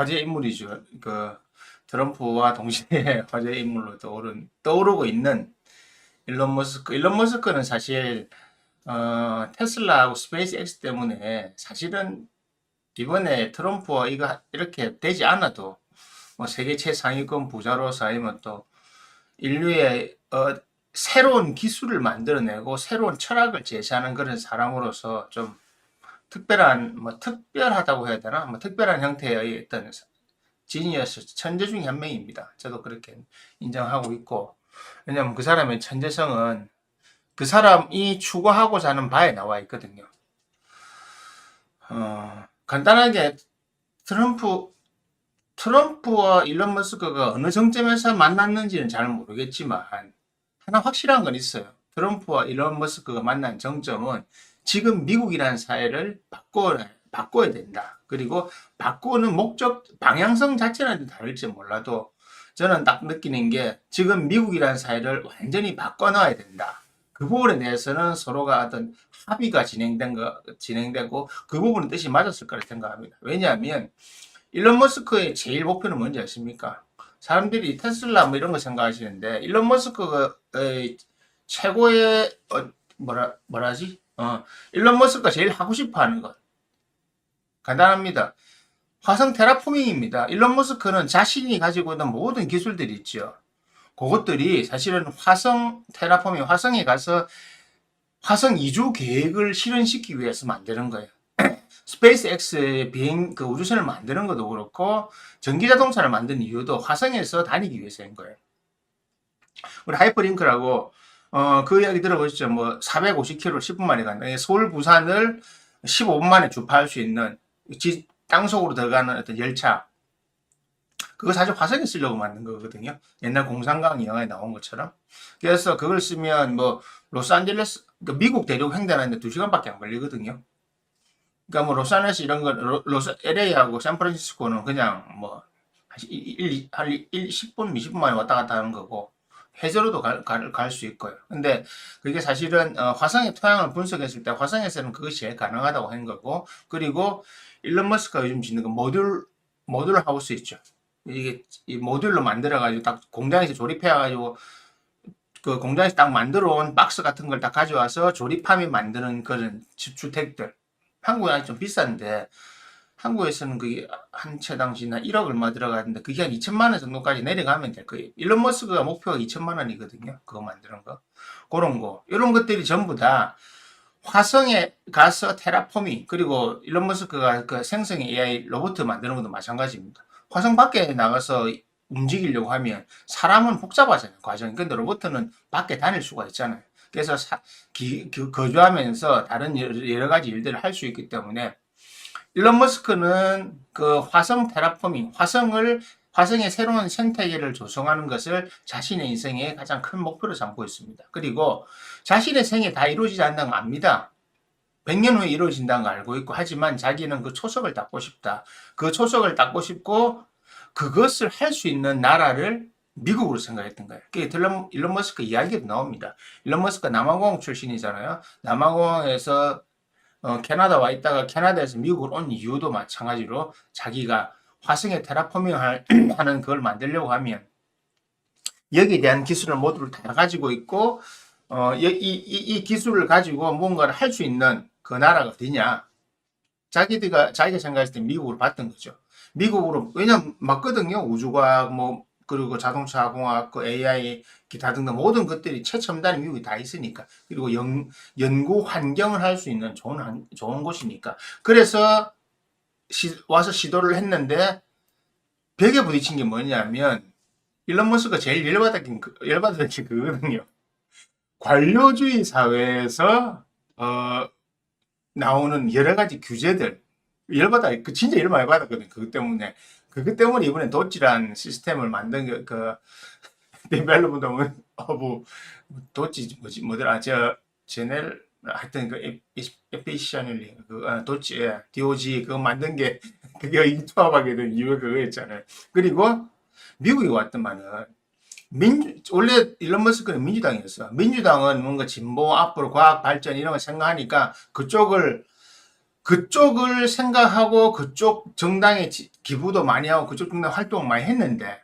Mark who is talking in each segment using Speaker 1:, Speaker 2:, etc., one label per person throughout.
Speaker 1: 화제 인물이죠. 그 트럼프와 동시에 화제 인물로 떠오르고 있는 일론 머스크. 일론 머스크는 사실 테슬라하고 스페이스X 때문에 사실은 이번에 트럼프와 이거 이렇게 되지 않아도 뭐 세계 최상위권 부자로서 아니면 또 인류의 새로운 기술을 만들어내고 새로운 철학을 제시하는 그런 사람으로서 좀 특별한 뭐 특별하다고 해야 되나 뭐 특별한 형태의 어떤 지니어스 천재 중에 한 명입니다. 저도 그렇게 인정하고 있고 왜냐하면 그 사람의 천재성은 그 사람이 추구하고자 하는 바에 나와 있거든요. 간단하게 트럼프 트럼프와 일론 머스크가 어느 정점에서 만났는지는 잘 모르겠지만 하나 확실한 건 있어요. 트럼프와 일론 머스크가 만난 정점은 지금 미국이라는 사회를 바꿔야 된다. 그리고 바꾸는 목적, 방향성 자체는 다를지 몰라도 저는 딱 느끼는 게 지금 미국이라는 사회를 완전히 바꿔놔야 된다. 그 부분에 대해서는 서로가 어떤 합의가 진행되고 그 부분은 뜻이 맞았을 거라 생각합니다. 왜냐하면 일론 머스크의 제일 목표는 뭔지 아십니까? 사람들이 테슬라 뭐 이런 거 생각하시는데 일론 머스크의 최고의 뭐라지? 일론 머스크가 제일 하고 싶어 하는 것 간단합니다. 화성 테라포밍입니다. 일론 머스크는 자신이 가지고 있는 모든 기술들이 있죠. 그것들이 사실은 화성 테라포밍, 화성에 가서 화성 이주 계획을 실현시키기 위해서 만드는 거예요. 스페이스X의 그 우주선을 만드는 것도 그렇고 전기 자동차를 만든 이유도 화성에서 다니기 위해서인 거예요. 우리 하이퍼링크라고 그 이야기 들어보셨죠? 뭐 450km 10분 만에 간다. 서울 부산을 15분 만에 주파할 수 있는 땅속으로 들어가는 어떤 열차. 그거 사실 화성에 쓰려고 만든 거거든요. 옛날 공상과학 영화에 나온 것처럼. 그래서 그걸 쓰면 뭐 로스앤젤레스, 그러니까 미국 대륙 횡단하는데 2시간밖에 안 걸리거든요. 그러니까 뭐 로스앤젤레스 이런 거, LA하고 샌프란시스코는 그냥 뭐 10분, 20분 만에 왔다 갔다 하는 거고 해저로도 갈 수 있고요. 근데 그게 사실은 화성의 토양을 분석했을 때 화성에서는 그것이 제일 가능하다고 한 거고 그리고 일론 머스크가 요즘 짓는 그 모듈 하우스 있죠. 이게 이 모듈로 만들어가지고 딱 공장에서 조립해가지고 그 공장에서 딱 만들어 온 박스 같은 걸 딱 가져와서 조립하면 만드는 그런 주택들. 한국은 아직 좀 비싼데 한국에서는 그게 한 채 당시나 1억 얼마 들어가는데 그게 한 2천만 원 정도까지 내려가면 될 거예요. 일론 머스크가 목표가 2천만 원이거든요. 그거 만드는 거. 그런 거. 이런 것들이 전부 다 화성에 가서 테라포밍 그리고 일론 머스크가 그 생성 AI 로봇 만드는 것도 마찬가지입니다. 화성 밖에 나가서 움직이려고 하면 사람은 복잡하잖아요. 과정이. 근데 로봇은 밖에 다닐 수가 있잖아요. 그래서 거주하면서 다른 여러 가지 일들을 할 수 있기 때문에 일론 머스크는 그 화성 테라포밍, 화성의 새로운 생태계를 조성하는 것을 자신의 인생의 가장 큰 목표로 삼고 있습니다. 그리고 자신의 생에 다 이루어지지 않는다는 거 압니다. 100년 후에 이루어진다는 거 알고 있고 하지만 자기는 그 초석을 닦고 싶다. 그 초석을 닦고 싶고 그것을 할 수 있는 나라를 미국으로 생각했던 거예요. 그게 일론 머스크 이야기도 나옵니다. 일론 머스크 남아공항 출신이잖아요. 남아공항에서 캐나다 와 있다가 캐나다에서 미국으로 온 이유도 마찬가지로 자기가 화성에 테라포밍 하는 그걸 만들려고 하면 여기에 대한 기술을 모두 다 가지고 있고 이 기술을 가지고 뭔가를 할 수 있는 그 나라가 어디냐? 자기가 생각했을 때 미국으로 봤던 거죠. 미국으로 왜냐면 맞거든요. 우주과학 뭐 그리고 자동차 공학, 그 AI 기타 등등 모든 것들이 최첨단의 미국이 다 있으니까 그리고 연구 환경을 할 수 있는 좋은 곳이니까 그래서 와서 시도를 했는데 벽에 부딪힌 게 뭐냐면 일론 머스크가 제일 열받았던 게 그거거든요. 관료주의 사회에서 나오는 여러 가지 규제들 그 진짜 열 많이 받았거든. 그것 때문에 이번에 도치란 시스템을 만든 데벨로먼트 오브 도치 뭐더라 저 제넬 하여튼 그 에피셔널리 도치 DOG 그거 만든 게 그게 인투합하게 된 이유가 그거였잖아요. 그리고 미국에 왔더만은 원래 일론 머스크는 민주당이었어. 민주당은 뭔가 진보 앞으로 과학 발전 이런 거 생각하니까 그쪽을 생각하고 그쪽 정당에 기부도 많이 하고 그쪽 정당 활동을 많이 했는데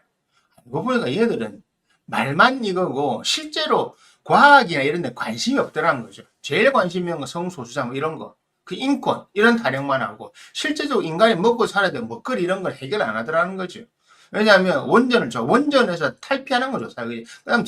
Speaker 1: 알고 보니까 얘들은 말만 이거고 실제로 과학이나 이런 데 관심이 없더라는 거죠. 제일 관심 있는 건 성소수자 뭐 이런 거, 그 인권 이런 타령만 하고 실제적으로 인간이 먹고 살아야 되는 먹거리 이런 걸 해결 안 하더라는 거죠. 왜냐하면 원전에서 탈피하는 거죠. 그다음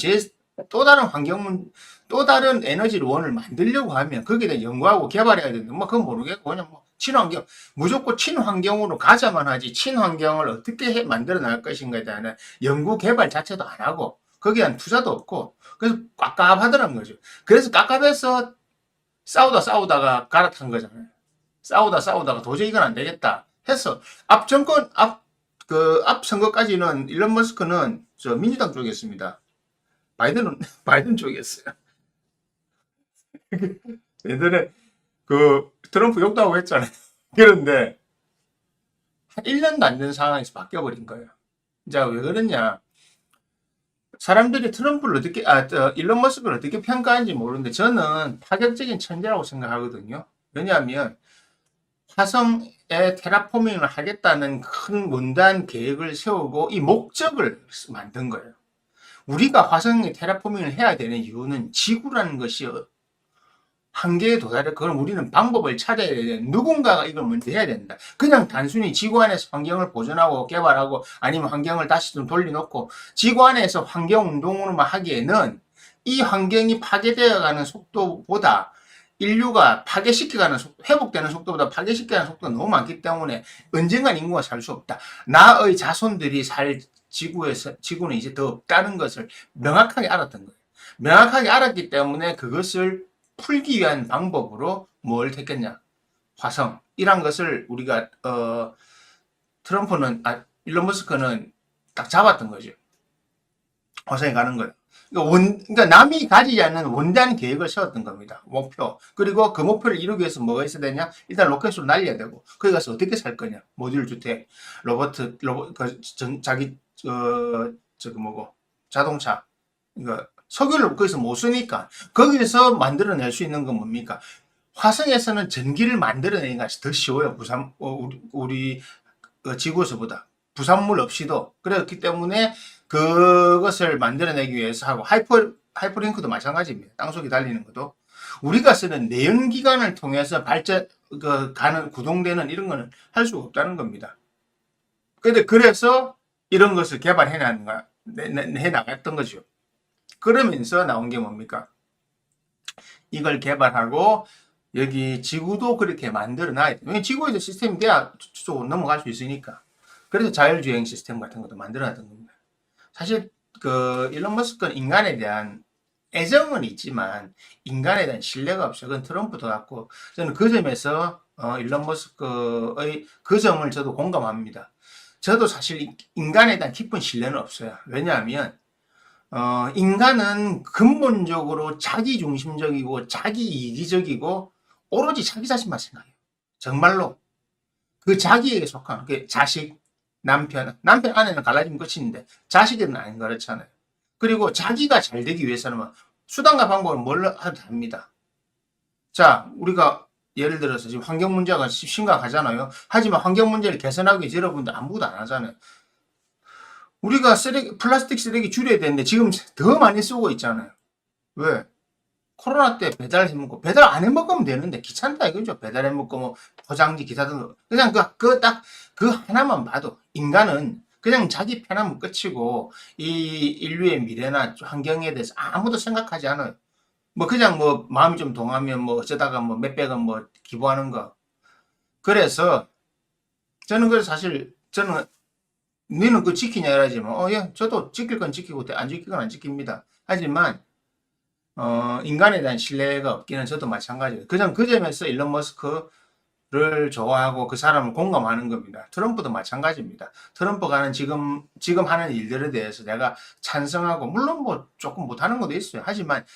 Speaker 1: 또 다른 또 다른 에너지 원을 만들려고 하면 거기에 대해 연구하고 개발해야 되는데 뭐 그건 모르겠고 그냥 뭐 친환경 무조건 친환경으로 가자만 하지 친환경을 어떻게 만들어 나갈 것인가에 대한 연구 개발 자체도 안 하고 거기에 대한 투자도 없고 그래서 깝깝하더라는 거죠. 그래서 깝깝해서 싸우다가 갈아탄 거잖아요. 싸우다가 도저히 이건 안 되겠다 해서 앞 선거까지는 일론 머스크는 저 민주당 쪽이었습니다. 바이든은 바이든 쪽이었어요. 예전에 그 트럼프 욕도 하고 했잖아요. 그런데 한 1년도 안 된 상황에서 바뀌어버린 거예요. 자, 왜 그러냐? 사람들이 트럼프를 일론 머스크를 어떻게 평가하는지 모르는데 저는 파격적인 천재라고 생각하거든요. 왜냐하면 화성에 테라포밍을 하겠다는 큰 원단 계획을 세우고 이 목적을 만든 거예요. 우리가 화성에 테라포밍을 해야 되는 이유는 지구라는 것이 한계에 도달해. 그럼 우리는 방법을 찾아야 돼. 누군가가 이걸 먼저 해야 된다. 그냥 단순히 지구 안에서 환경을 보존하고 개발하고 아니면 환경을 다시 좀 돌려놓고 지구 안에서 환경 운동으로만 하기에는 이 환경이 파괴되어가는 속도보다 인류가 파괴시켜가는 회복되는 속도보다 파괴시켜가는 속도가 너무 많기 때문에 언젠간 인구가 살 수 없다. 나의 자손들이 살 지구는 이제 더 없다는 것을 명확하게 알았던 거예요. 명확하게 알았기 때문에 그것을 풀기 위한 방법으로 뭘 택했냐? 화성. 이란 것을 우리가 일론 머스크는 딱 잡았던 거죠. 화성에 가는 거예요. 그러니까 남이 가지지 않는 원대한 계획을 세웠던 겁니다. 목표. 그리고 그 목표를 이루기 위해서 뭐가 있어야 되냐? 일단 로켓으로 날려야 되고, 거기 가서 어떻게 살 거냐? 모듈 주택, 자동차. 그러니까 석유를 거기서 못 쓰니까 거기서 만들어낼 수 있는 건 뭡니까? 화성에서는 전기를 만들어내기가 더 쉬워요. 우리 지구에서보다 부산물 없이도 그렇기 때문에 그것을 만들어내기 위해서 하고 하이퍼링크도 마찬가지입니다. 땅속에 달리는 것도 우리가 쓰는 내연기관을 통해서 가는 구동되는 이런 거는 할 수가 없다는 겁니다. 그래서 이런 것을 개발해 나갔던 거죠. 그러면서 나온 게 뭡니까? 이걸 개발하고 여기 지구도 그렇게 만들어 놔야 돼. 왜냐면 지구에서 시스템이 돼야 저쪽으로 넘어갈 수 있으니까. 그래서 자율주행 시스템 같은 것도 만들어 놨던 겁니다. 사실 그 일론 머스크는 인간에 대한 애정은 있지만 인간에 대한 신뢰가 없어요. 그건 트럼프도 같고 저는 그 점에서 일론 머스크의 그 점을 저도 공감합니다. 저도 사실 인간에 대한 깊은 신뢰는 없어요. 왜냐하면 인간은 근본적으로 자기중심적이고 자기이기적이고 오로지 자기 자신만 생각해요. 정말로 그 자기에게 속한 그 자식, 남편 아내는 갈라지면 끝인데 자식은 아닌 그렇잖아요. 그리고 자기가 잘 되기 위해서는 수단과 방법을 뭘로 하도 합니다. 자, 우리가 예를 들어서 지금 환경 문제가 심각하잖아요. 하지만 환경 문제를 개선하기 위해서 여러분들 아무것도 안 하잖아요. 우리가 플라스틱 쓰레기 줄여야 되는데 지금 더 많이 쓰고 있잖아요. 왜? 코로나 때 배달 해먹고, 배달 안 해먹으면 되는데 귀찮다 이거죠. 배달 해먹고, 뭐, 포장지 기사 등 그냥 그 하나만 봐도 인간은 그냥 자기 편하면 끝이고, 이 인류의 미래나 환경에 대해서 아무도 생각하지 않아요. 뭐, 그냥 뭐, 마음이 좀 동하면 뭐, 어쩌다가 뭐, 몇백 원 뭐, 기부하는 거. 그래서, 저는 너는 그거 지키냐 이러지만 예, 저도 지킬 건 지키고 안 지킬 건 안 지킵니다. 하지만 인간에 대한 신뢰가 없기는 저도 마찬가지예요. 그 점에서 일론 머스크를 좋아하고 그 사람을 공감하는 겁니다. 트럼프도 마찬가지입니다. 트럼프가 하는 지금 하는 일들에 대해서 내가 찬성하고 물론 뭐 조금 못하는 것도 있어요. 하지만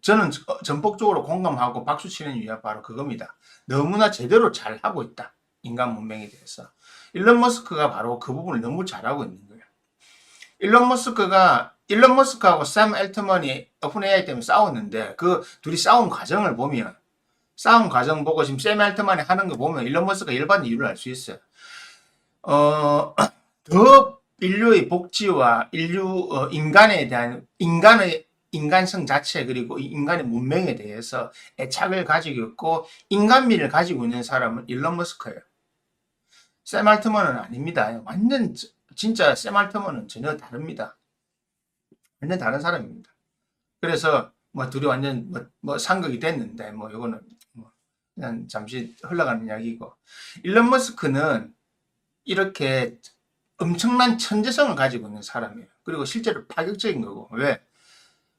Speaker 1: 저는 전폭적으로 공감하고 박수치는 이유가 바로 그겁니다. 너무나 제대로 잘 하고 있다. 인간 문명에 대해서. 일론 머스크가 바로 그 부분을 너무 잘하고 있는 거예요. 일론 머스크하고 샘 엘트먼이 오픈 AI 때문에 싸웠는데 그 둘이 싸운 과정을 보면 싸움 과정 보고 지금 샘 알트만이 하는 거 보면 일론 머스크가 열받는 이유를 알 수 있어요. 더 인류의 복지와 인간에 대한 인간성 자체 그리고 인간의 문명에 대해서 애착을 가지고 있고 인간미를 가지고 있는 사람은 일론 머스크예요. 샘 알트먼은 아닙니다. 완전 진짜 샘 알트먼은 전혀 다릅니다. 완전 다른 사람입니다. 그래서 뭐 둘이 완전 뭐 상극이 됐는데 뭐 이거는 뭐 그냥 잠시 흘러가는 이야기고, 일론 머스크는 이렇게 엄청난 천재성을 가지고 있는 사람이에요. 그리고 실제로 파격적인 거고.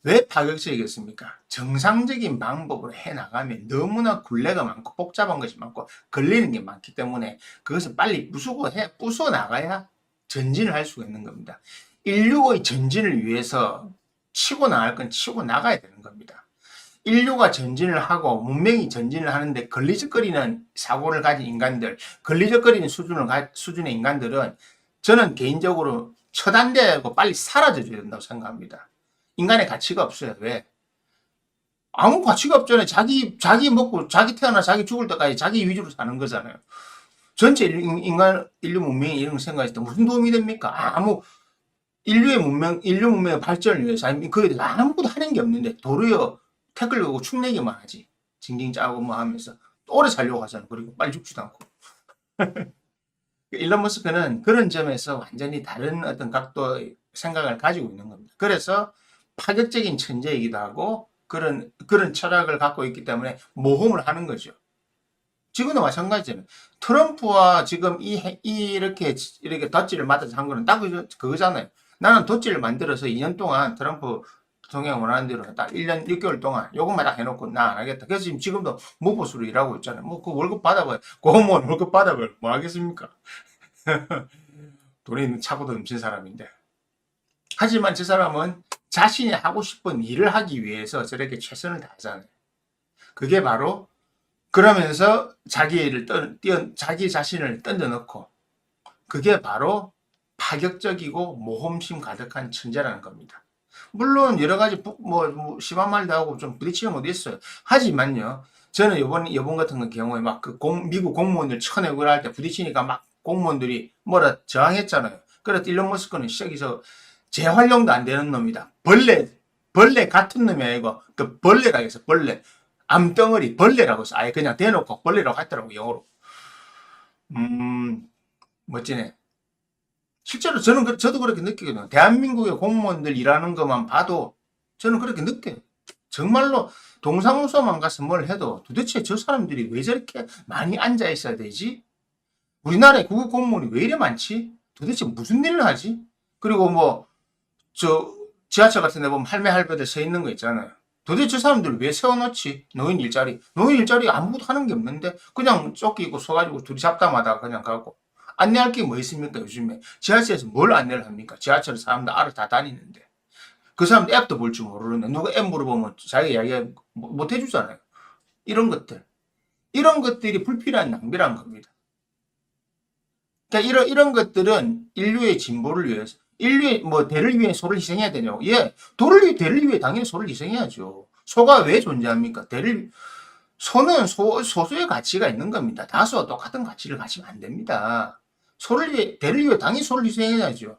Speaker 1: 왜 파격적이겠습니까? 정상적인 방법으로 해나가면 너무나 굴레가 많고 복잡한 것이 많고 걸리는 게 많기 때문에 그것을 빨리 부숴 나가야 전진을 할 수가 있는 겁니다. 인류의 전진을 위해서 치고 나갈 건 치고 나가야 되는 겁니다. 인류가 전진을 하고 문명이 전진을 하는데 걸리적거리는 사고를 가진 인간들, 걸리적거리는 수준의 인간들은 저는 개인적으로 처단되고 빨리 사라져줘야 된다고 생각합니다. 인간의 가치가 없어요. 왜? 아무 가치가 없잖아요. 자기 먹고, 자기 태어나 자기 죽을 때까지 자기 위주로 사는 거잖아요. 전체 인류 문명이 이런 거 생각했을 때 무슨 도움이 됩니까? 인류 문명의 발전을 위해서, 그에 대해서 아무것도 하는 게 없는데, 도리어 태클 걸고 축내기만 하지. 징징 짜고 뭐 하면서. 오래 살려고 하잖아. 그리고 빨리 죽지도 않고. 일론 머스크는 그런 점에서 완전히 다른 어떤 각도의 생각을 가지고 있는 겁니다. 그래서 파격적인 천재이기도 하고 그런 철학을 갖고 있기 때문에 모험을 하는 거죠. 지금도 마찬가지잖아요. 트럼프와 지금 이렇게 덧질을 맞아서 한 거는 딱 그거잖아요. 나는 덧질을 만들어서 2년 동안 트럼프 대통령 원하는 대로 딱 1년 6개월 동안 요것만 딱 해놓고 나 안 하겠다. 그래서 지금도 무보수로 일하고 있잖아요. 뭐 그 월급 받아봐요. 공무원 월급 받아봐요. 뭐 하겠습니까? 돈이 차고도 넘친 사람인데. 하지만 저 사람은 자신이 하고 싶은 일을 하기 위해서 저렇게 최선을 다하잖아요. 그게 바로 그러면서 자기 자신을 던져놓고, 그게 바로 파격적이고 모험심 가득한 천재라는 겁니다. 물론 여러 가지 심한 말도 하고 좀 부딪히는 것도 있어요. 하지만요, 저는 이번 같은 경우에 막 미국 공무원들 쳐내고 할 때 부딪히니까 막 공무원들이 뭐라 저항했잖아요. 그래서 일론 머스크는 시작해서 재활용도 안 되는 놈이다. 벌레 같은 놈이 아니고 그 벌레라 해서 벌레. 암덩어리 벌레라고 해서 아예 그냥 대놓고 벌레라고 했더라고, 영어로. 멋지네. 실제로 저도 그렇게 느끼거든요. 대한민국의 공무원들 일하는 것만 봐도 저는 그렇게 느껴요. 정말로 동사무소만 가서 뭘 해도 도대체 저 사람들이 왜 저렇게 많이 앉아 있어야 되지? 우리나라의 국어 공무원이 왜 이래 많지? 도대체 무슨 일을 하지? 그리고 지하철 같은 데 보면 할배들 서 있는 거 있잖아요. 도대체 저 사람들 왜 세워놓지? 노인 일자리 아무것도 하는 게 없는데 그냥 조끼 입고 서가지고 둘이 잡담하다가 그냥 가고. 안내할 게 뭐 있습니까? 요즘에 지하철에서 뭘 안내를 합니까? 지하철 사람들 알아 다 다니는데 그 사람들 앱도 볼 줄 모르는데 누가 앱 물어보면 자기가 이야기 못 해주잖아요. 이런 것들이 불필요한 낭비라는 겁니다. 그러니까 이런 것들은 인류의 진보를 위해서, 인류의 대를 위해 소를 희생해야 되냐고. 예, 대를 위해 당연히 소를 희생해야죠. 소가 왜 존재합니까? 소는 소수의 가치가 있는 겁니다. 다수와 똑같은 가치를 가지면 안 됩니다. 대를 위해 당연히 소를 희생해야죠.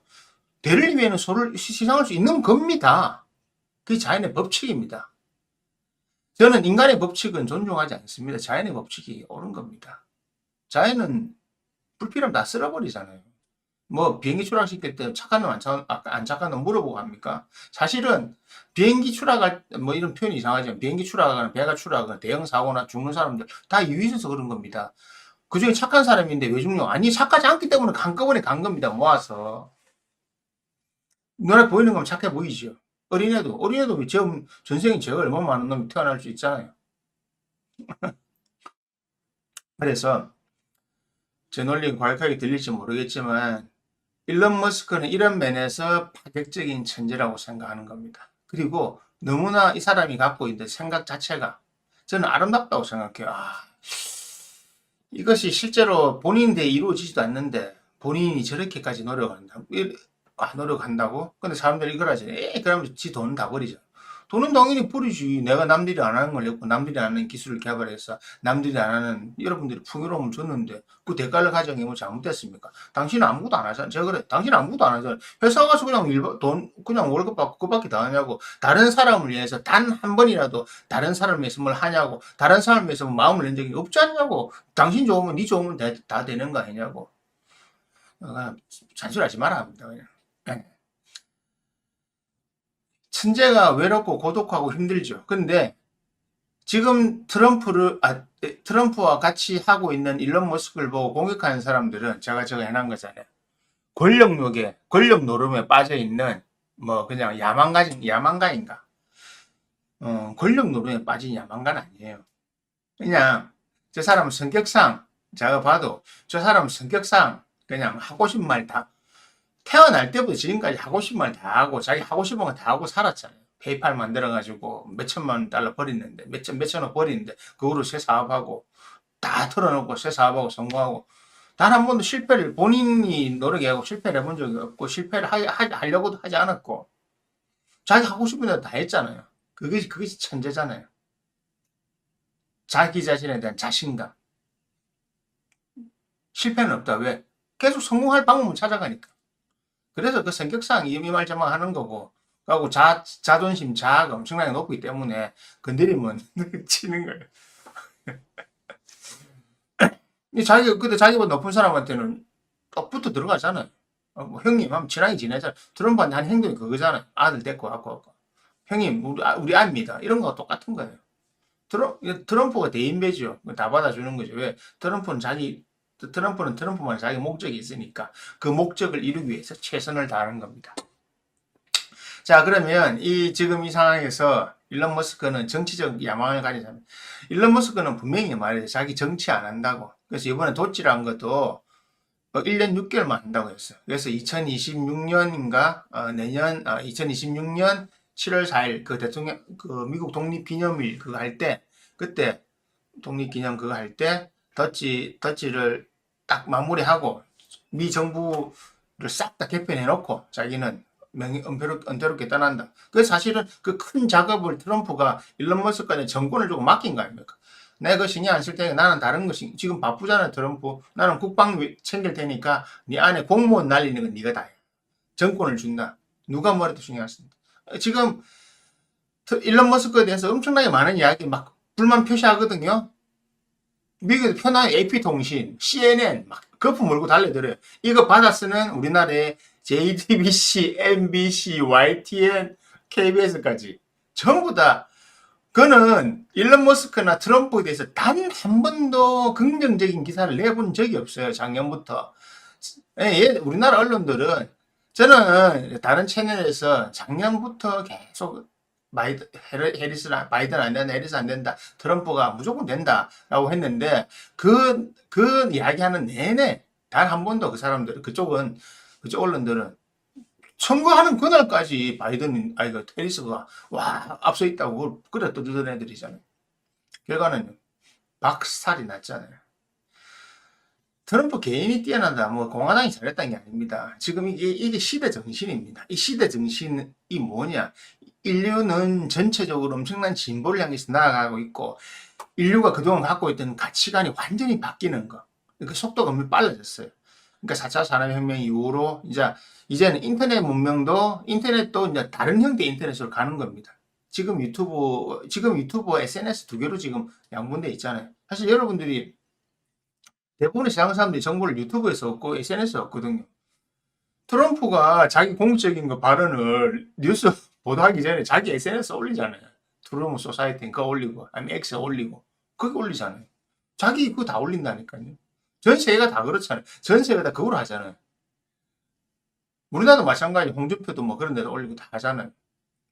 Speaker 1: 대를 위해는 소를 희생할 수 있는 겁니다. 그게 자연의 법칙입니다. 저는 인간의 법칙은 존중하지 않습니다. 자연의 법칙이 옳은 겁니다. 자연은 불필요하면 다 쓸어버리잖아요. 비행기 추락시킬 때 착한 놈, 안 착한 놈 물어보고 합니까? 사실은 비행기 추락할 이런 표현이 이상하지만 비행기 추락하거나 배가 추락하거나 대형 사고나 죽는 사람들 다 이유 있어서 그런 겁니다. 그 중에 착한 사람인데 왜 죽냐? 아니, 착하지 않기 때문에 한꺼번에 간 겁니다. 모아서. 눈에 보이는 건 착해 보이죠. 어린애도 전생에 죄가 얼마나 많은 놈이 태어날 수 있잖아요. 그래서 제 논리가 과격하게 들릴지 모르겠지만 일론 머스크는 이런 면에서 파격적인 천재라고 생각하는 겁니다. 그리고 너무나 이 사람이 갖고 있는 생각 자체가 저는 아름답다고 생각해요. 이것이 실제로 본인한테 이루어지지도 않는데 본인이 저렇게까지 노력한다고? 근데 사람들이 이걸 하지. 그러면 지 돈은 다 버리죠. 돈은 당연히 뿌리지. 내가 남들이 안 하는 걸 했고, 남들이 안 하는 기술을 개발해서, 남들이 안 하는, 여러분들이 풍요로움을 줬는데, 그 대가를 가져간 게 뭐 잘못됐습니까? 당신은 아무것도 안 하잖아. 제가 그래. 당신은 아무것도 안 하잖아. 회사 가서 그냥 그냥 월급 받고 그밖에 더 하냐고. 다른 사람을 위해서 단 한 번이라도 다른 사람을 위해서 뭘 하냐고. 다른 사람을 위해서 마음을 낸 적이 없지 않냐고. 당신 좋으면, 네 좋으면 다 되는 거 아니냐고. 잔소리하지 말아 합니다. 그냥. 예. 천재가 외롭고 고독하고 힘들죠. 근데 지금 트럼프와 같이 하고 있는 일론 머스크를 보고 공격하는 사람들은 제가 저거 해놓은 거잖아요. 권력 노름에 빠져 있는 뭐 그냥 야망가인가? 권력 노름에 빠진 야망가는 아니에요. 그냥 저 사람 성격상 제가 봐도 저 사람 성격상 그냥 하고 싶은 말 다 태어날 때부터 지금까지 하고 싶은 말 다 하고 자기 하고 싶은 거 다 하고 살았잖아요. 페이팔 만들어가지고 몇 천만 달러 버리는데 몇천억 버리는데 그거로 새 사업하고 다 털어놓고 새 사업하고 성공하고 단 한 번도 실패를 본인이 노력하고 실패를 해본 적이 없고 실패를 하려고도 하지 않았고 자기 하고 싶은 대로 다 했잖아요. 그것이 천재잖아요. 자기 자신에 대한 자신감. 실패는 없다. 왜? 계속 성공할 방법을 찾아가니까. 그래서 그 성격상 이말저말 하는 거고, 그리고 자존심, 자아가 엄청나게 높기 때문에 건드리면 치는 거예요. 근데 자기보다 높은 사람한테는 딱 붙어 들어가잖아요. 뭐 형님 하면 친하게 지내잖아요. 트럼프한테 한 행동이 그거잖아요. 아들 데리고 갖고. 형님, 우리 아입니다. 이런 거 똑같은 거예요. 트럼프가 대인배죠. 다 받아주는 거죠. 왜? 트럼프는 트럼프만 자기 목적이 있으니까 그 목적을 이루기 위해서 최선을 다하는 겁니다. 자, 그러면 지금 이 상황에서 일론 머스크는 정치적 야망을 가진 사람. 일론 머스크는 분명히 말해서 자기 정치 안 한다고. 그래서 이번에 도치를 한 것도 1년 6개월만 한다고 했어요. 그래서 2026년인가 내년 2026년 7월 4일 그 대통령 그 미국 독립기념일 그거 할 때 그때 독립기념 그거 할 때 더치를 딱 마무리하고 미 정부를 싹 다 개편해 놓고 자기는 은폐롭게 떠난다. 그 사실은 그 큰 작업을 트럼프가 일론 머스크한테 정권을 주고 맡긴 거 아닙니까? 내가 그 신경 안 쓸 테니까 나는 다른 거 지금 바쁘잖아 트럼프. 나는 국방 챙길 테니까 네 안에 공무원 날리는 건 네가 다 해. 정권을 준다. 누가 뭐래도 신경 안 쓴다. 지금 일론 머스크에 대해서 엄청나게 많은 이야기 막 불만 표시하거든요. 미국에도 편한 AP통신, CNN 막 거품 물고 달려들어요. 이거 받아 쓰는 우리나라의 JTBC, MBC, YTN, KBS까지 전부 다 그는 일론 머스크나 트럼프에 대해서 단 한 번도 긍정적인 기사를 내본 적이 없어요. 작년부터. 우리나라 언론들은 저는 다른 채널에서 작년부터 계속 바이든 안 된다, 해리스 안 된다, 트럼프가 무조건 된다라고 했는데 그 이야기하는 내내 단 한 번도 그쪽 언론들은 선거하는 그날까지 해리스가 와 앞서 있다고 그래 떠드던 애들이잖아요. 결과는 박살이 났잖아요. 트럼프 개인이 뛰어나다, 뭐 공화당이 잘했다는 게 아닙니다. 지금 이게 시대 정신입니다. 이 시대 정신이 뭐냐? 인류는 전체적으로 엄청난 진보를 향해서 나아가고 있고, 인류가 그동안 갖고 있던 가치관이 완전히 바뀌는 거. 그 속도가 너무 빨라졌어요. 그러니까 4차 산업혁명 이후로 이제는 인터넷도 이제 다른 형태의 인터넷으로 가는 겁니다. 지금 유튜브, SNS 두 개로 지금 양분돼 있잖아요. 사실 여러분들이 대부분의 세상 사람들이 정보를 유튜브에서 얻고 SNS에서 얻거든요. 트럼프가 자기 공적인 거 발언을 뉴스 보도하기 전에 자기 SNS 에 올리잖아요. 트럼프 소사이티 그거 올리고, 아니면 X에 올리고, 그거 올리잖아요. 자기 그거 다 올린다니까요. 전 세계가 다 그렇잖아요. 전 세계가 다 그걸 하잖아요. 우리나라도 마찬가지, 홍준표도 뭐 그런 데도 올리고 다 하잖아요.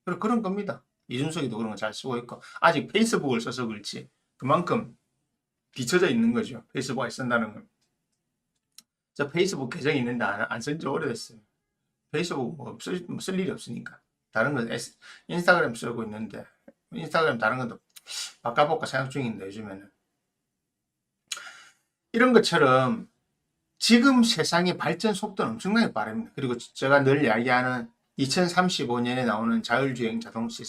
Speaker 1: 그런 겁니다. 이준석이도 그런 거 잘 쓰고 있고, 아직 페이스북을 써서 그렇지. 그만큼 뒤쳐져 있는 거죠. 페이스북을 쓴다는 건. 저 페이스북 계정이 있는데 안 쓴 지 오래됐어요. 페이스북 쓸 일이 없으니까. 다른 건 인스타그램 쓰고 있는데, 인스타그램 다른 것도 바꿔볼까 생각 중인데, 요즘에는. 이런 것처럼 지금 세상의 발전 속도는 엄청나게 빠릅니다. 그리고 제가 늘 이야기하는 2035년에 나오는 자율주행 자동차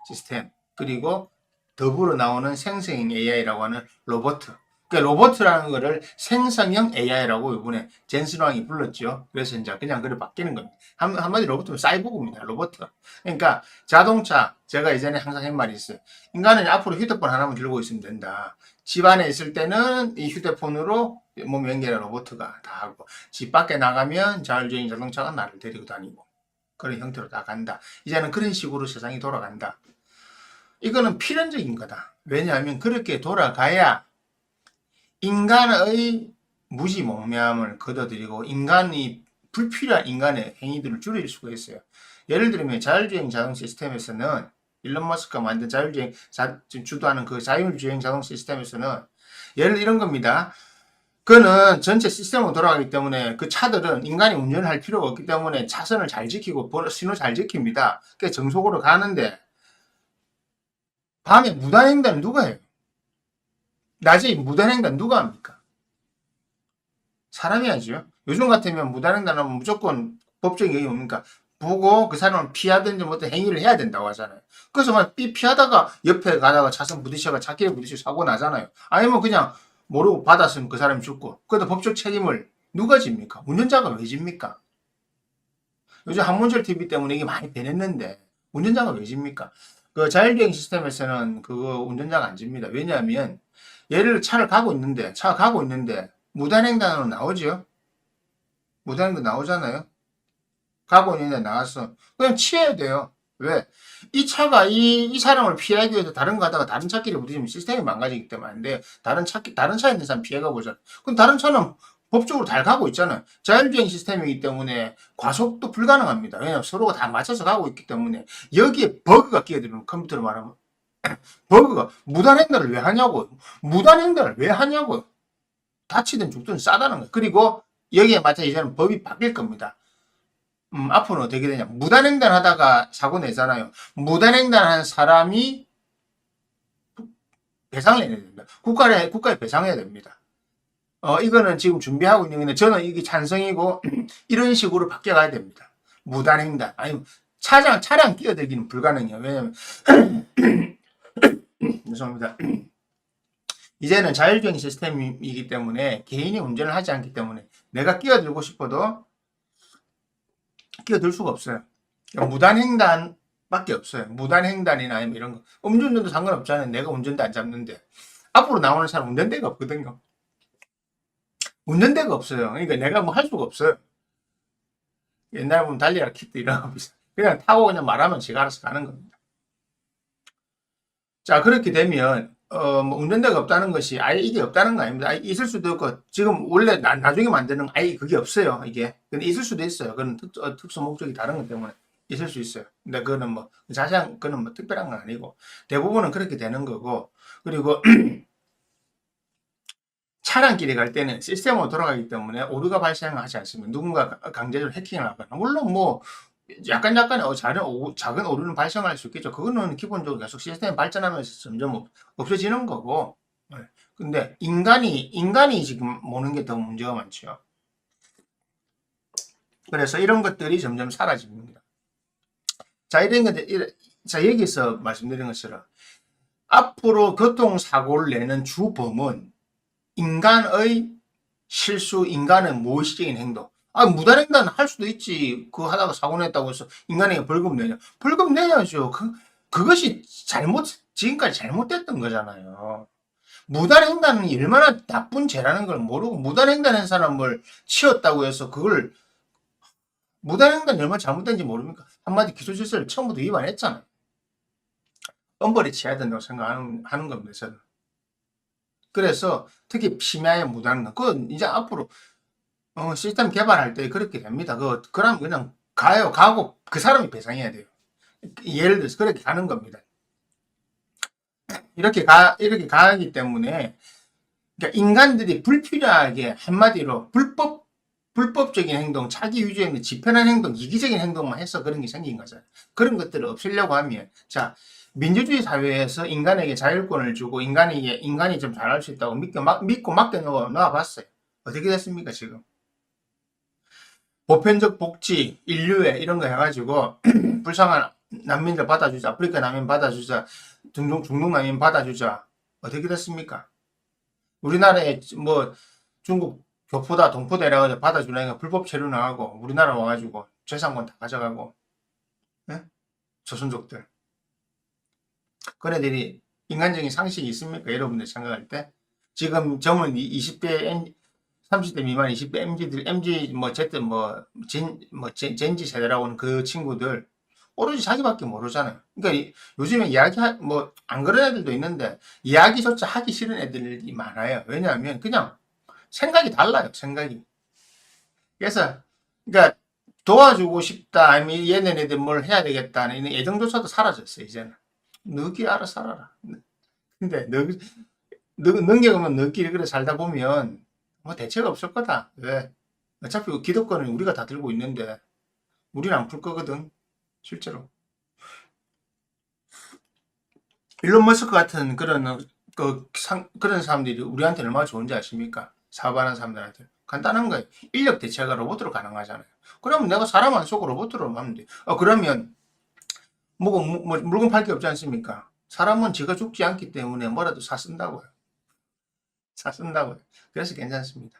Speaker 1: 시스템, 그리고 더불어 나오는 생성형 AI라고 하는 로봇. 그러니까 로봇이라는 거를 생성형 AI라고 이번에 젠슨왕이 불렀죠. 그래서 이제 그냥 그래 바뀌는 겁니다. 한마디 로봇은 사이보그입니다. 로봇. 그러니까 자동차, 제가 예전에 항상 한 말이 있어요. 인간은 앞으로 휴대폰 하나만 들고 있으면 된다. 집 안에 있을 때는 이 휴대폰으로 몸 연결한 로봇가 다 하고, 집 밖에 나가면 자율주행 자동차가 나를 데리고 다니고, 그런 형태로 다 간다. 이제는 그런 식으로 세상이 돌아간다. 이거는 필연적인 거다. 왜냐하면 그렇게 돌아가야 인간의 무지몽매함을 걷어들이고 인간이 불필요한 인간의 행위들을 줄일 수가 있어요. 예를 들면 자율주행 자동 시스템에서는 일론 머스크가 만든 자율주행 주도하는 그 자율주행 자동 시스템에서는 예를 이런 겁니다. 그는 전체 시스템으로 돌아가기 때문에 그 차들은 인간이 운전을 할 필요가 없기 때문에 차선을 잘 지키고 신호 잘 지킵니다. 그게 정속으로 가는데 밤에 무단횡단은 누가 해요? 낮에 무단횡단 누가 합니까? 사람이 하죠. 요즘 같으면 무단횡단하면 무조건 법적인 의미 뭡니까? 보고 그 사람을 피하든지 뭐 어떤 행위를 해야 된다고 하잖아요. 그래서 막 피하다가 옆에 가다가 차선 부딪혀가 차끼리 부딪혀 사고 나잖아요. 아니면 그냥 모르고 받았으면 그 사람이 죽고. 그래도 법적 책임을 누가 집니까? 운전자가 왜 집니까? 요즘 한문철 TV 때문에 이게 많이 변했는데 운전자가 왜 집니까? 그 자율주행 시스템에서는 그거 운전자가 안 집니다. 왜냐하면 예를 차가 가고 있는데 무단횡단으로 나오죠. 무단횡단 나오잖아요. 가고 있는데 나왔어. 그냥 치해야 돼요. 왜? 이 차가 이 사람을 피하기 위해서 다른 거 하다가 다른 차끼리 부딪히면 시스템이 망가지기 때문에 안 돼요. 다른 차에 있는 사람 피해가 보잖아. 그럼 다른 차는 법적으로 잘 가고 있잖아요. 자율주행 시스템이기 때문에 과속도 불가능합니다. 왜냐하면 서로가 다 맞춰서 가고 있기 때문에 여기에 버그가 끼어드는 컴퓨터로 말하면 버그가 무단횡단을 왜 하냐고. 무단횡단을 왜 하냐고. 다치든 죽든 싸다는 거예요. 그리고 여기에 맞춰 이제는 법이 바뀔 겁니다. 앞으로는 어떻게 되냐. 무단횡단 하다가 사고 내잖아요. 무단횡단 한 사람이 배상을 해야 됩니다. 국가에 배상해야 됩니다. 이거는 지금 준비하고 있는 건데 저는 이게 찬성이고 이런 식으로 바뀌어가야 됩니다. 무단횡단. 아니, 차량 끼어들기는 불가능해요. 왜냐면, 죄송합니다. 이제는 자율주행 시스템이기 때문에 개인이 운전을 하지 않기 때문에 내가 끼어들고 싶어도 끼어들 수가 없어요. 그러니까 무단횡단밖에 없어요. 무단횡단이나 아니면 이런 거. 음주운전도 상관없잖아요. 내가 운전대 안 잡는데. 앞으로 나오는 사람 운전대가 없거든요. 운전대가 없어요. 그러니까 내가 뭐 할 수가 없어요. 옛날에 보면 달리라 키트 이런 거 비슷. 그냥 타고 그냥 말하면 제가 알아서 가는 겁니다. 자, 그렇게 되면 뭐 운전대가 없다는 것이 아예 이게 없다는 거 아닙니다. 아예 있을 수도 있고 지금 원래 나중에 만드는 아예 그게 없어요. 이게 근데 있을 수도 있어요. 그건 특수 목적이 다른 것 때문에 있을 수 있어요. 근데 그거는 뭐 자세한 그는 뭐 특별한 건 아니고 대부분은 그렇게 되는 거고 그리고 차량끼리 갈 때는 시스템으로 돌아가기 때문에 오류가 발생하지 않습니다. 누군가 강제적으로 해킹을 하거나 물론 뭐 약간의 작은 오류는 발생할 수 있겠죠. 그거는 기본적으로 계속 시스템이 발전하면서 점점 없어지는 거고. 네. 근데 인간이 지금 모는 게 더 문제가 많죠. 그래서 이런 것들이 점점 사라집니다. 자, 이런 것들, 자, 여기서 말씀드린 것처럼 앞으로 교통사고를 내는 주범은 인간의 실수, 인간의 무의식적인 행동. 무단횡단 할 수도 있지. 그거 하다가 사고 냈다고 해서 인간에게 벌금 내냐. 벌금 내야죠. 그것이 지금까지 잘못됐던 거잖아요. 무단횡단이 얼마나 나쁜 죄라는 걸 모르고 무단횡단한 사람을 치웠다고 해서 그걸 무단횡단이 얼마나 잘못된지 모릅니까? 한마디 기술질서를 처음부터 위반했잖아요. 엄벌이 치야 된다고 생각하는 겁니다, 저는. 그래서 특히 심야의 무단횡단. 그건 이제 앞으로 시스템 개발할 때 그렇게 됩니다. 그럼 그냥 가고 그 사람이 배상해야 돼요. 예를 들어서 그렇게 가는 겁니다. 이렇게 가기 때문에, 그러니까 인간들이 불필요하게 한마디로 불법적인 행동, 자기 위주에 있는 지편한 행동, 이기적인 행동만 해서 그런 게 생긴 거잖아요. 그런 것들을 없애려고 하면, 자, 민주주의 사회에서 인간에게 자율권을 주고 인간이 좀 잘할 수 있다고 믿고 맡겨놓아 봤어요. 어떻게 됐습니까, 지금? 보편적 복지, 인류애 이런 거 해가지고 불쌍한 난민들 받아주자, 아프리카 난민 받아주자, 중동 난민 받아주자. 어떻게 됐습니까? 우리나라에 뭐 중국 교포다 동포다 이래가지고 받아주려니까 불법 체류 나가고 우리나라 와가지고 재산권 다 가져가고, 예? 조선족들. 그네들이 인간적인 상식이 있습니까? 여러분들 생각할 때? 지금 젊은 20대, 30대 미만 20대 MZ들, MZ 뭐 Z 젠지 세대라고 하는 그 친구들 오로지 자기밖에 모르잖아요. 그러니까 요즘에 뭐 안 그런 애들도 있는데 이야기조차 하기 싫은 애들이 많아요. 왜냐하면 그냥 생각이 달라요. 생각이. 그래서 그러니까 도와주고 싶다 아니면 얘네들 뭘 해야 되겠다는 애정조차도 사라졌어요. 이제는 너기 알아 살아라. 근데 능력 없는 너끼리 그래 살다 보면 뭐 대책 없을 거다. 왜? 어차피 그 기득권은 우리가 다 들고 있는데 우리는 안 풀 거거든. 실제로. 일론 머스크 같은 그런 사람들이 우리한테 얼마나 좋은지 아십니까? 사업하는 사람들한테. 간단한 거예요. 인력 대체가 로봇으로 가능하잖아요. 그러면 내가 사람 안 쏘고 로봇으로 하면 돼. 그러면 물건 팔 게 없지 않습니까? 사람은 지가 죽지 않기 때문에 뭐라도 사 쓴다고요. 사 쓴다고요. 그래서 괜찮습니다.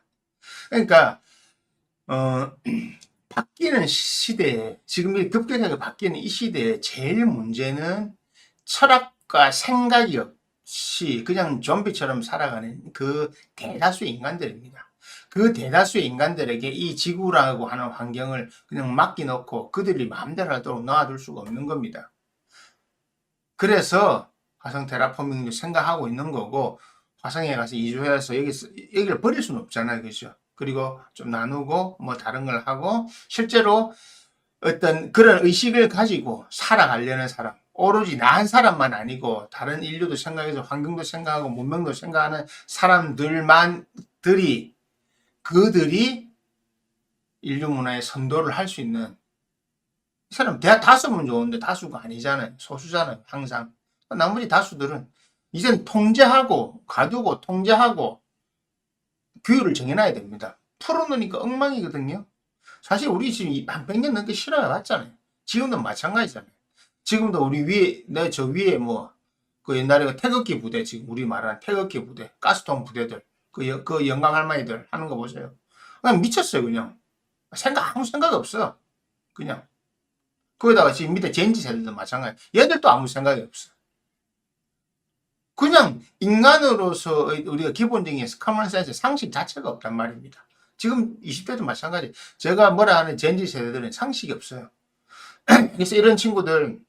Speaker 1: 그러니까 어, 바뀌는 시대에 지금 이 급격하게 바뀌는 이 시대에 제일 문제는 철학과 생각이 없이 그냥 좀비처럼 살아가는 그 대다수의 인간들입니다. 그 대다수의 인간들에게 이 지구라고 하는 환경을 그냥 맡겨놓고 그들이 마음대로 하도록 놔둘 수가 없는 겁니다. 그래서 화성 테라포밍도 생각하고 있는 거고 화성에 가서 이주해서 여기를 버릴 수는 없잖아요. 그죠? 그리고 좀 나누고 뭐 다른 걸 하고 실제로 어떤 그런 의식을 가지고 살아가려는 사람, 오로지 나 한 사람만 아니고 다른 인류도 생각해서 환경도 생각하고 문명도 생각하는 그들이 인류 문화의 선도를 할 수 있는 이 사람 다수면 좋은데 다수가 아니잖아요. 소수잖아요. 항상. 나머지 다수들은 이젠 가두고 통제하고 규율을 정해놔야 됩니다. 풀어놓으니까 엉망이거든요. 사실 우리 지금 한 100년 넘게 실험해봤잖아요. 지금도 마찬가지잖아요. 지금도 우리 위에, 저 위에 그 옛날에 태극기 부대, 지금 우리 말하는 태극기 부대, 가스통 부대들, 그 영광 할머니들 하는 거 보세요. 그냥 미쳤어요, 그냥. 아무 생각 없어. 그냥. 거기다가 지금 밑에 젠지 세대도 마찬가지. 얘들도 아무 생각이 없어. 그냥 인간으로서 우리가 기본적인 커먼 센스 상식 자체가 없단 말입니다. 지금 20대도 마찬가지. 제가 뭐라 하는 젠지 세대들은 상식이 없어요. 그래서 이런 친구들도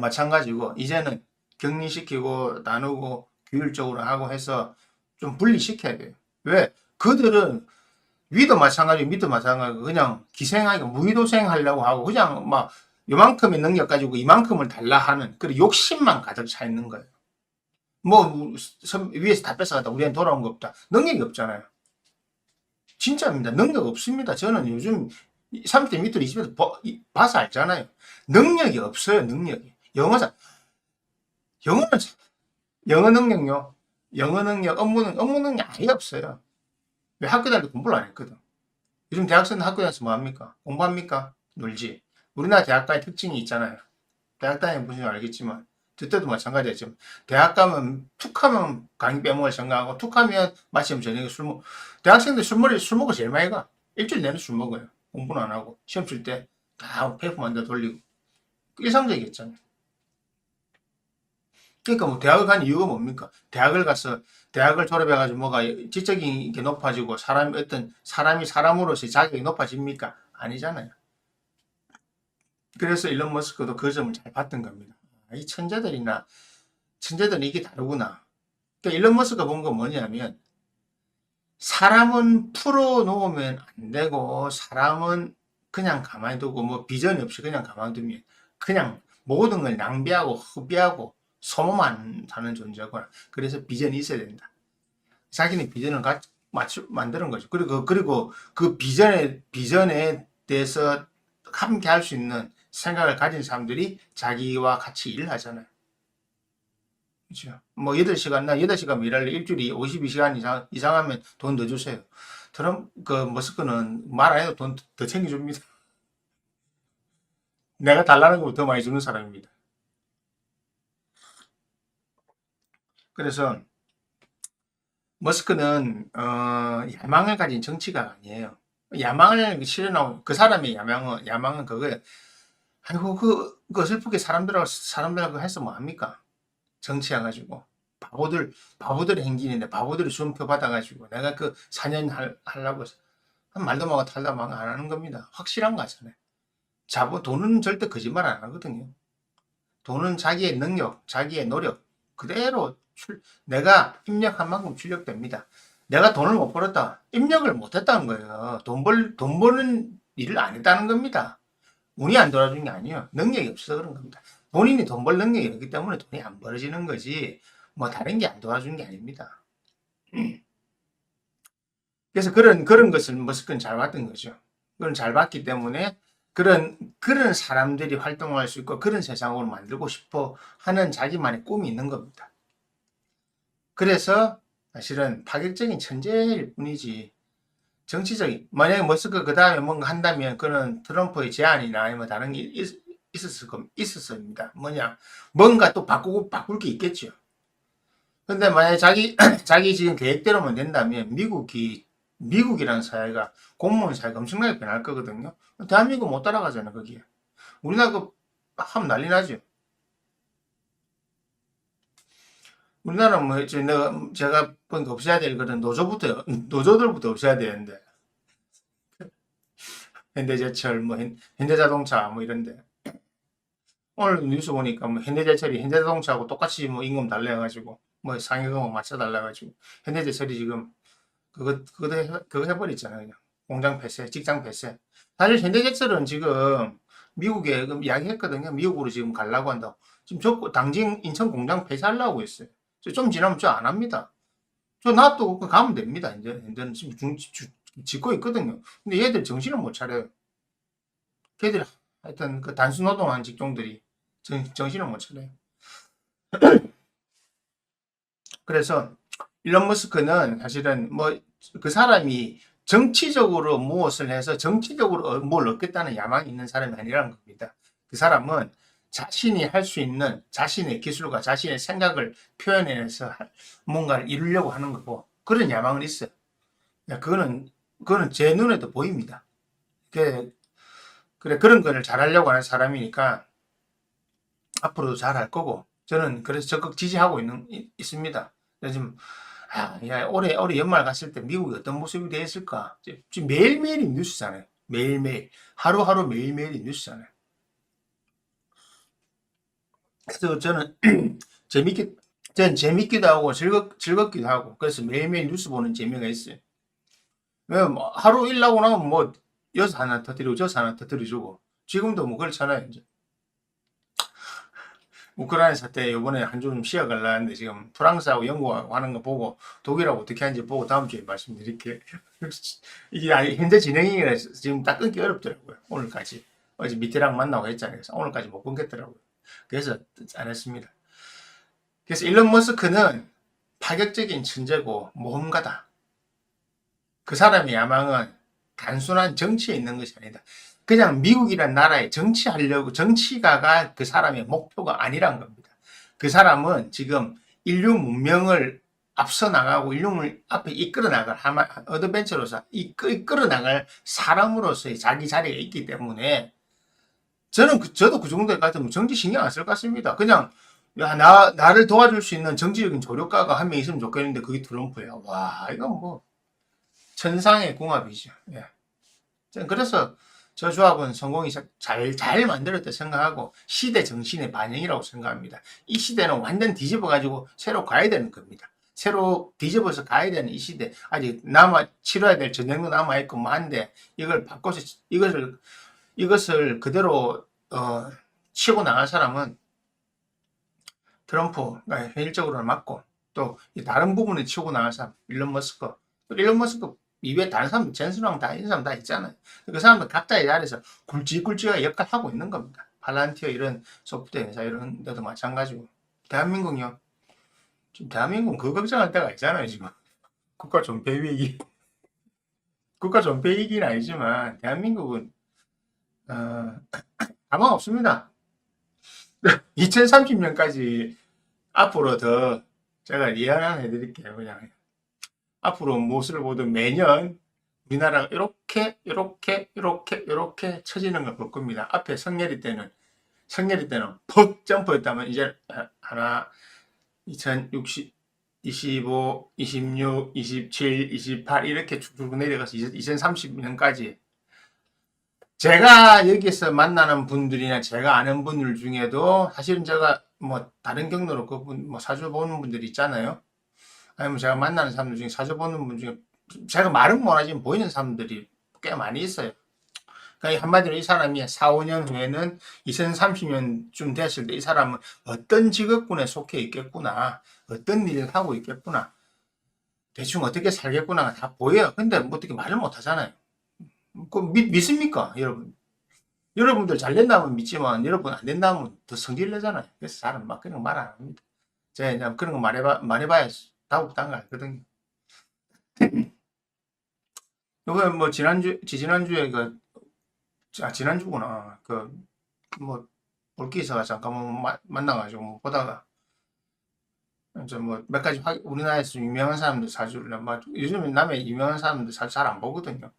Speaker 1: 마찬가지고 이제는 격리시키고 나누고 규율적으로 하고 해서 좀 분리시켜야 돼요. 왜? 그들은 위도 마찬가지고 밑도 마찬가지고 그냥 기생하고 무의도생 하려고 하고 그냥 막 요만큼의 능력 가지고 이만큼을 달라 하는 그런 욕심만 가득 차 있는 거예요. 위에서 다 뺏어갔다 우리한테 돌아온 거 없다. 능력이 없잖아요. 진짜입니다. 능력 없습니다. 저는 요즘 30대 밑으로 20대 봐서 알잖아요. 능력이 없어요. 능력이. 영어는 영어 능력요. 영어 능력, 업무 능력 아예 없어요. 왜 학교 다닐 때 공부를 안 했거든. 요즘 대학생들 학교 다니면서 뭐 합니까? 공부합니까? 놀지. 우리나라 대학가의 특징이 있잖아요. 대학 다니면 무슨 알겠지만 그때도 마찬가지였지만 대학 가면 툭 하면 강의 빼먹을 생각하고 툭 하면 마치면 저녁에 대학생들 술 먹을 제일 많이 가. 일주일 내내 술 먹어요. 공부는 안 하고 시험 칠 때 다 페이퍼 만들어 돌리고 일상적이었잖아요. 그러니까 뭐 대학을 간 이유가 뭡니까? 대학을 졸업해가지고 뭐가 지적인 게 높아지고 사람이 사람으로서의 자격이 높아집니까? 아니잖아요. 그래서 일론 머스크도 그 점을 잘 봤던 겁니다. 이 천재들은 이게 다르구나. 그러니까 일론 머스크가 본 건 뭐냐면 사람은 풀어놓으면 안 되고 사람은 그냥 가만히 두고 뭐 비전이 없이 그냥 가만히 두면 그냥 모든 걸 낭비하고 허비하고 소모만 하는 존재구나. 그래서 비전이 있어야 된다. 자기는 비전을 만드는 거죠. 그리고 그 비전에 대해서 함께 할 수 있는 생각을 가진 사람들이 자기와 같이 일을 하잖아요. 그렇죠. 뭐 8시간 일할래 일주일에 52시간 이상 하면 돈 더 주세요. 머스크는 말 안 해도 돈 더 챙겨줍니다. 내가 달라는 것보다 더 많이 주는 사람입니다. 그래서 머스크는 야망을 가진 정치가 아니에요. 야망을 실현하고 그 사람의 야망은 그거예요. 아이고 그 슬프게 사람들하고 해서 뭐 합니까? 정치해가지고 바보들의 행진인데 바보들이 수험표 받아가지고 내가 그 4년 하려고 한 말도 막고 탈다 막 안 하는 겁니다. 확실한 거 하잖아요. 돈은 절대 거짓말 안 하거든요. 돈은 자기의 능력, 자기의 노력 그대로 내가 입력한 만큼 출력됩니다. 내가 돈을 못 벌었다. 입력을 못 했다는 거예요. 돈 버는 일을 안 했다는 겁니다. 운이 안 돌아준 게 아니에요. 능력이 없어서 그런 겁니다. 본인이 돈 벌 능력이 없기 때문에 돈이 안 벌어지는 거지, 뭐 다른 게 안 도와준 게 아닙니다. 그래서 그런 것을 머스크는 잘 봤던 거죠. 그걸 잘 봤기 때문에 그런 사람들이 활동할 수 있고 그런 세상으로 만들고 싶어 하는 자기만의 꿈이 있는 겁니다. 그래서 사실은 파격적인 천재일 뿐이지 정치적인, 만약에 머스크 그 다음에 뭔가 한다면 그는 트럼프의 제안이나 아니면 다른 게 있었습니다. 뭐냐, 뭔가 또 바꿀 게 있겠죠. 근데 만약에 자기 지금 계획대로만 된다면 미국이라는 사회가, 공무원 사회가 엄청나게 변할 거거든요. 대한민국 못 따라가잖아요, 거기에. 우리나라 하면 난리 나죠. 우리나라 뭐, 제가 보니까 없애야 될 거는 노조들부터 없애야 되는데. 현대제철, 뭐, 현대자동차, 뭐 이런데. 오늘 뉴스 보니까 뭐 현대제철이 현대자동차하고 똑같이 뭐 임금 달래가지고, 뭐 상여금 맞춰 달래가지고, 현대제철이 지금 그거 해버렸잖아요. 그냥. 공장 폐쇄, 직장 폐쇄. 사실 현대제철은 지금 미국에 이야기했거든요. 미국으로 지금 가려고 한다고. 지금 당진 인천 공장 폐쇄하려고 했어요. 좀 지나면 저 안 합니다. 저 놔두고 가면 됩니다. 이제는 지금 짓고 있거든요. 근데 얘들 정신을 못 차려요. 걔들 하여튼 그 단순 노동한 직종들이 정신을 못 차려요. 그래서 일론 머스크는 사실은 뭐 그 사람이 정치적으로 무엇을 해서 정치적으로 뭘 얻겠다는 야망이 있는 사람이 아니라는 겁니다. 그 사람은 자신이 할 수 있는 자신의 기술과 자신의 생각을 표현해서 뭔가를 이루려고 하는 거고, 그런 야망은 있어요. 그거는 제 눈에도 보입니다. 그래, 그런 거를 잘하려고 하는 사람이니까 앞으로도 잘할 거고, 저는 그래서 적극 지지하고 있습니다. 지금 야, 올해 연말 갔을 때 미국이 어떤 모습이 되었을까? 지금 매일매일이 뉴스잖아요. 매일매일. 하루하루 매일매일이 뉴스잖아요. 그래서 저는 재밌기도 하고 즐겁기도 하고, 그래서 매일매일 뉴스 보는 재미가 있어요. 왜냐면 뭐 하루 일 나고 나면 뭐 여기서 하나 터뜨리고 저기서 하나 터뜨려주고, 지금도 뭐 그렇잖아요. 이제. 우크라이나 사태 이번에 한 주 좀 쉬어가려는데 지금 프랑스하고 영국하고 하는 거 보고 독일하고 어떻게 하는지 보고 다음 주에 말씀드릴게요. 이게 현재 진행이라 지금 딱 끊기 어렵더라고요. 오늘까지. 어제 밑에랑 만나고 했잖아요. 그래서 오늘까지 못 끊겠더라고요. 그래서 안 했습니다. 그래서 일론 머스크는 파격적인 천재고 모험가다. 그 사람의 야망은 단순한 정치에 있는 것이 아니다. 그냥 미국이란 나라에 정치가가 그 사람의 목표가 아니란 겁니다. 그 사람은 지금 인류 문명을 앞서 나가고 인류를 앞에 이끌어 나갈 어드벤처로서 이끌어 나갈 사람으로서의 자기 자리가 있기 때문에 저도 그 정도에 같으면 정치 신경 안 쓸 것 같습니다. 그냥 나를 도와줄 수 있는 정치적인 조력가가 한 명 있으면 좋겠는데 그게 트럼프예요. 와, 이건 뭐 천상의 궁합이죠. 예. 그래서 저 조합은 성공이 잘 만들었다 생각하고 시대 정신의 반영이라고 생각합니다. 이 시대는 완전 뒤집어가지고 새로 가야 되는 겁니다. 새로 뒤집어서 가야 되는 이 시대. 아직 치러야 될 전쟁도 남아있고 많은데 이걸 바꿔서 이것을 그대로 치고 나갈 사람은 트럼프가 현실적으로는 맞고, 또 다른 부분에 치고 나갈 사람 일론 머스크 이외에 다른 사람, 젠슨왕 다 이런 사람 다 있잖아요. 그 사람들 각자의 자리에서 굵직굵직하게 역할을 하고 있는 겁니다. 팔란티어 이런 소프트웨어 회사 이런 데도 마찬가지고. 대한민국요. 지금 대한민국은 그 걱정할 때가 있잖아요, 지금. 국가 존폐 위기. 국가 존폐이긴 아니지만 대한민국은 가망 없습니다. 2030년까지 앞으로 더 제가 예언 하나 해드릴게요. 그냥 앞으로 무엇을 보든 매년 우리나라가 이렇게 처지는 걸 볼 겁니다. 앞에 성렬이 때는 퍽 점프했다면 이제 하나 2060 25, 26, 27, 28 이렇게 쭉쭉 내려가서 2030년까지 제가 여기서 만나는 분들이나 제가 아는 분들 중에도 사실은 제가 뭐 다른 경로로 그분 뭐 사주 보는 분들 있잖아요. 아니면 제가 만나는 사람들 중에 사주 보는 분 중에 제가 말은 못하지만 보이는 사람들이 꽤 많이 있어요. 그러니까 한마디로 이 사람이 4, 5년 후에는 2030년쯤 됐을 때 이 사람은 어떤 직업군에 속해 있겠구나, 어떤 일을 하고 있겠구나, 대충 어떻게 살겠구나가 다 보여요. 근데 뭐 어떻게 말을 못 하잖아요. 믿습니까, 여러분? 여러분들 잘 된다면 믿지만 여러분 안 된다면 더 성질 내잖아요. 그래서 사람 막 그런 거 말 안 합니다. 제가 그냥 그런 거 말해봐야 답 딴거 알거든요. 이번에 뭐 지난주에 지난주구나. 뭐 볼기사가 잠깐만 만나가지고 뭐 보다가 이제 뭐 몇 가지 우리나라에서 유명한 사람들 사주를 뭐 요즘에 남의 유명한 사람들 사주 잘 안 보거든요.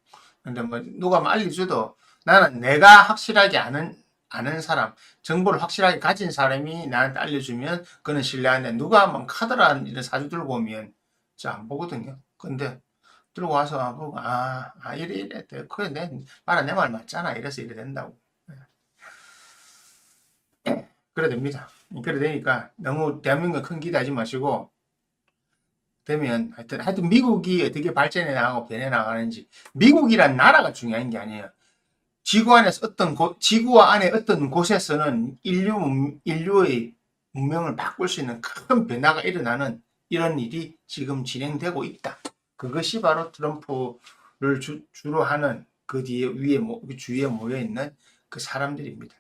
Speaker 1: 근데 뭐 누가 뭐 알려줘도 나는 내가 확실하게 아는 사람, 정보를 확실하게 가진 사람이 나한테 알려주면 그는 신뢰하는데 누가 뭐 카드라는 이런 사주 들고 오면 잘 안 보거든요. 근데 들고 와서 보고 이래 그래 내 말 맞잖아 이래서 이래 된다고. 그래 됩니다. 그래 되니까 너무 대한민국 큰 기대하지 마시고 되면 하여튼 미국이 어떻게 발전해 나가고 변해 나가는지 미국이란 나라가 중요한 게 아니에요. 지구 안에서 지구와 안에 어떤 곳에서는 인류의 문명을 바꿀 수 있는 큰 변화가 일어나는 이런 일이 지금 진행되고 있다. 그것이 바로 트럼프를 주로 하는 그 뒤에 그 주위에 모여 있는 그 사람들입니다.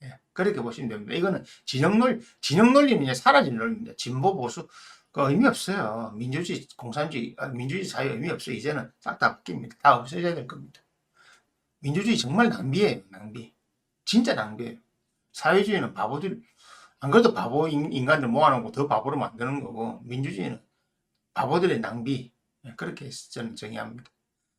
Speaker 1: 예, 그렇게 보시면 됩니다. 이거는 진영 논리는 이제 사라질 논리입니다. 진보 보수 그 의미 없어요. 민주주의 공산주의 민주주의 사회 의미 없어요. 이제는 싹 다 바뀝니다. 다 없어져야 될 겁니다. 민주주의 정말 낭비예요. 낭비. 진짜 낭비예요. 사회주의는 바보들 안 그래도 바보 인간들 모아놓고 더 바보로 만드는 거고 민주주의는 바보들의 낭비. 예, 그렇게 저는 정의합니다.